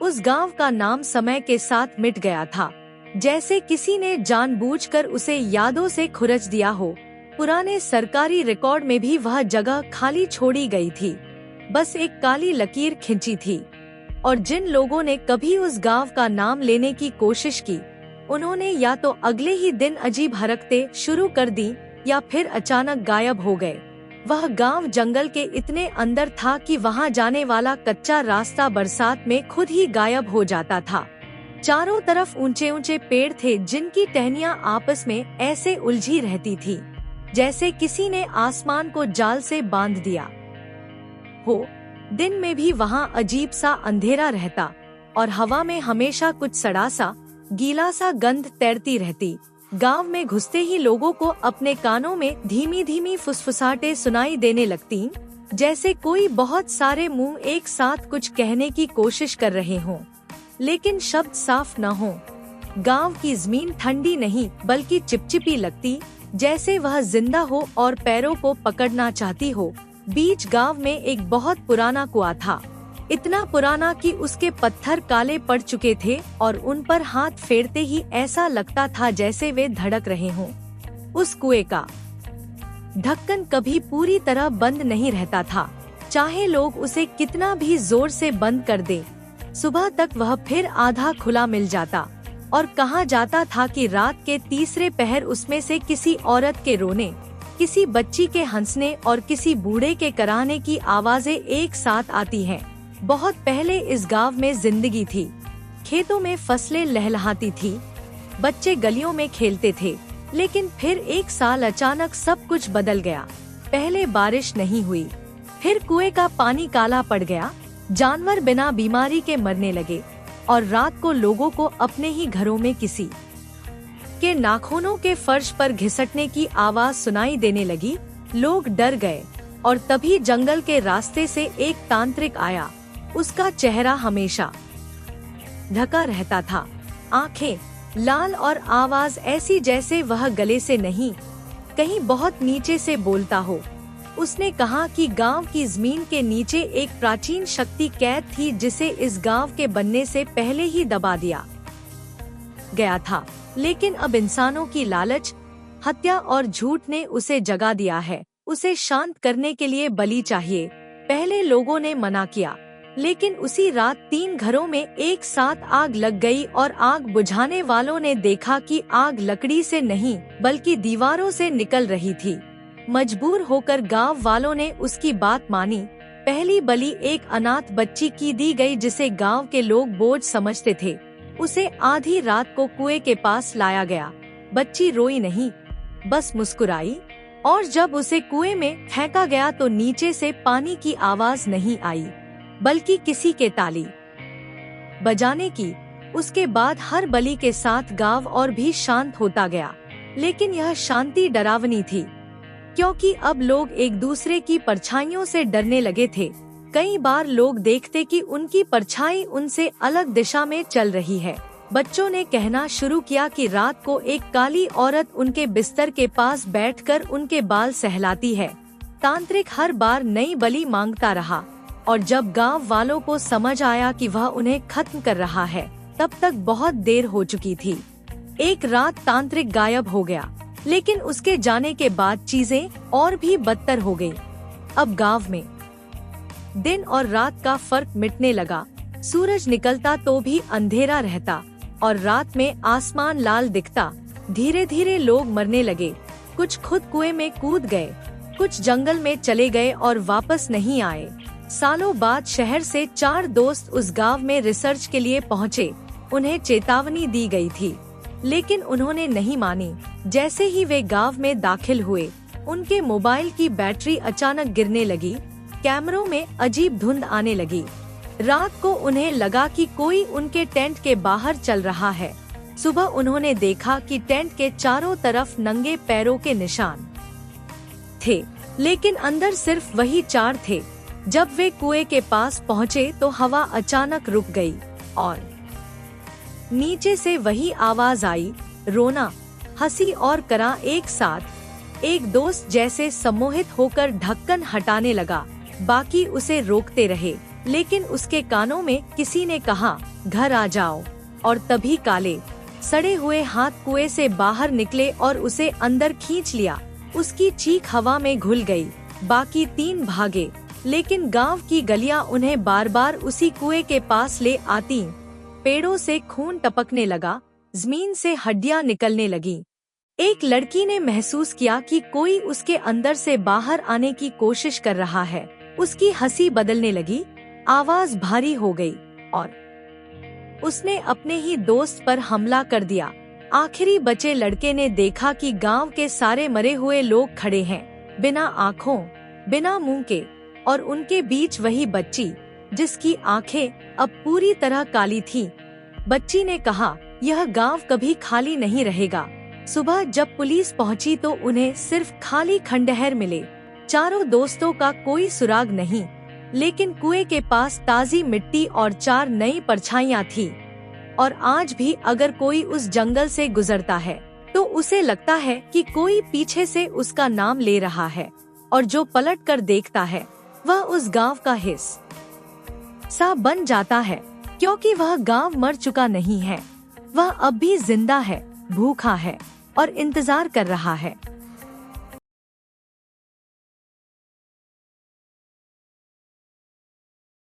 उस गांव का नाम समय के साथ मिट गया था, जैसे किसी ने जानबूझकर उसे यादों से खुरच दिया हो। पुराने सरकारी रिकॉर्ड में भी वह जगह खाली छोड़ी गई थी, बस एक काली लकीर खिंची थी। और जिन लोगों ने कभी उस गांव का नाम लेने की कोशिश की, उन्होंने या तो अगले ही दिन अजीब हरकतें शुरू कर दी या फिर अचानक गायब हो गए। वह गांव जंगल के इतने अंदर था कि वहां जाने वाला कच्चा रास्ता बरसात में खुद ही गायब हो जाता था। चारों तरफ ऊंचे ऊंचे पेड़ थे जिनकी टहनियां आपस में ऐसे उलझी रहती थी जैसे किसी ने आसमान को जाल से बांध दिया हो। दिन में भी वहां अजीब सा अंधेरा रहता और हवा में हमेशा कुछ सड़ा सा गीला सा गंध तैरती रहती। गांव में घुसते ही लोगों को अपने कानों में धीमी धीमी फुसफुसाहटें सुनाई देने लगती, जैसे कोई बहुत सारे मुंह एक साथ कुछ कहने की कोशिश कर रहे हों, लेकिन शब्द साफ न हो। गांव की जमीन ठंडी नहीं बल्कि चिपचिपी लगती, जैसे वह जिंदा हो और पैरों को पकड़ना चाहती हो। बीच गांव में एक बहुत पुराना कुआं था, इतना पुराना कि उसके पत्थर काले पड़ चुके थे और उन पर हाथ फेरते ही ऐसा लगता था जैसे वे धड़क रहे हों। उस कुएं का ढक्कन कभी पूरी तरह बंद नहीं रहता था, चाहे लोग उसे कितना भी जोर से बंद कर दे। सुबह तक वह फिर आधा खुला मिल जाता और कहा जाता था कि रात के तीसरे पहर उसमें से किसी औरत के रोने, किसी बच्ची के हंसने और किसी बूढ़े के कराहने की आवाजें एक साथ आती हैं। बहुत पहले इस गांव में जिंदगी थी। खेतों में फसलें लहलहाती थी, बच्चे गलियों में खेलते थे। लेकिन फिर एक साल अचानक सब कुछ बदल गया। पहले बारिश नहीं हुई, फिर कुएं का पानी काला पड़ गया, जानवर बिना बीमारी के मरने लगे और रात को लोगों को अपने ही घरों में किसी के नाखूनों के फर्श पर घिसटने की आवाज सुनाई देने लगी। लोग डर गए और तभी जंगल के रास्ते से एक तांत्रिक आया। उसका चेहरा हमेशा ढका रहता था, आंखें लाल और आवाज ऐसी जैसे वह गले से नहीं, कहीं बहुत नीचे से बोलता हो। उसने कहा कि गांव की जमीन के नीचे एक प्राचीन शक्ति कैद थी जिसे इस गांव के बनने से पहले ही दबा दिया गया था, लेकिन अब इंसानों की लालच, हत्या और झूठ ने उसे जगा दिया है। उसे शांत करने के लिए बलि चाहिए। पहले लोगों ने मना किया, लेकिन उसी रात 3 घरों में एक साथ आग लग गई और आग बुझाने वालों ने देखा कि आग लकड़ी से नहीं बल्कि दीवारों से निकल रही थी। मजबूर होकर गांव वालों ने उसकी बात मानी। पहली बलि एक अनाथ बच्ची की दी गई जिसे गांव के लोग बोझ समझते थे। उसे आधी रात को कुएं के पास लाया गया। बच्ची रोई नहीं, बस मुस्कुराई, और जब उसे कुएं में फेंका गया तो नीचे से पानी की आवाज नहीं आई बल्कि किसी के ताली बजाने की। उसके बाद हर बलि के साथ गांव और भी शांत होता गया, लेकिन यह शांति डरावनी थी, क्योंकि अब लोग एक दूसरे की परछाइयों से डरने लगे थे। कई बार लोग देखते कि उनकी परछाई उनसे अलग दिशा में चल रही है। बच्चों ने कहना शुरू किया कि रात को एक काली औरत उनके बिस्तर के पास बैठकर उनके बाल सहलाती है। तांत्रिक हर बार नई बलि मांगता रहा और जब गांव वालों को समझ आया कि वह उन्हें खत्म कर रहा है, तब तक बहुत देर हो चुकी थी। एक रात तांत्रिक गायब हो गया, लेकिन उसके जाने के बाद चीजें और भी बदतर हो गई। अब गांव में दिन और रात का फर्क मिटने लगा। सूरज निकलता तो भी अंधेरा रहता और रात में आसमान लाल दिखता। धीरे धीरे लोग मरने लगे। कुछ खुद कुएं में कूद गए, कुछ जंगल में चले गए और वापस नहीं आए। सालों बाद शहर से 4 दोस्त उस गांव में रिसर्च के लिए पहुँचे। उन्हें चेतावनी दी गई थी, लेकिन उन्होंने नहीं मानी। जैसे ही वे गांव में दाखिल हुए, उनके मोबाइल की बैटरी अचानक गिरने लगी। कैमरों में अजीब धुंध आने लगी। रात को उन्हें लगा कि कोई उनके टेंट के बाहर चल रहा है। सुबह उन्होंने देखा कि टेंट के चारों तरफ नंगे पैरों के निशान थे, लेकिन अंदर सिर्फ वही 4 थे। जब वे कुएं के पास पहुँचे तो हवा अचानक रुक गई और नीचे से वही आवाज आई, रोना, हंसी और कराह एक साथ। एक दोस्त जैसे सम्मोहित होकर ढक्कन हटाने लगा, बाकी उसे रोकते रहे। लेकिन उसके कानों में किसी ने कहा, घर आ जाओ। और तभी काले सड़े हुए हाथ कुएं से बाहर निकले और उसे अंदर खींच लिया। उसकी चीख हवा में घुल गई। बाकी 3 भागे, लेकिन गांव की गलियां उन्हें बार बार उसी कुएं के पास ले आती। पेड़ों से खून टपकने लगा, जमीन से हड्डियां निकलने लगी। एक लड़की ने महसूस किया कि कोई उसके अंदर से बाहर आने की कोशिश कर रहा है। उसकी हंसी बदलने लगी, आवाज भारी हो गई और उसने अपने ही दोस्त पर हमला कर दिया। आखिरी बचे लड़के ने देखा कि गांव के सारे मरे हुए लोग खड़े हैं, बिना आँखों, बिना मुंह के, और उनके बीच वही बच्ची जिसकी आंखें अब पूरी तरह काली थी। बच्ची ने कहा, यह गांव कभी खाली नहीं रहेगा। सुबह जब पुलिस पहुंची तो उन्हें सिर्फ खाली खंडहर मिले। चारों दोस्तों का कोई सुराग नहीं, लेकिन कुएं के पास ताजी मिट्टी और 4 नई परछाइयां थी। और आज भी अगर कोई उस जंगल से गुजरता है तो उसे लगता है कि कोई पीछे से उसका नाम ले रहा है, और जो पलट कर देखता है वह उस गांव का हिस्सा बन जाता है, क्योंकि वह गांव मर चुका नहीं है। वह अब भी जिंदा है, भूखा है और इंतजार कर रहा है।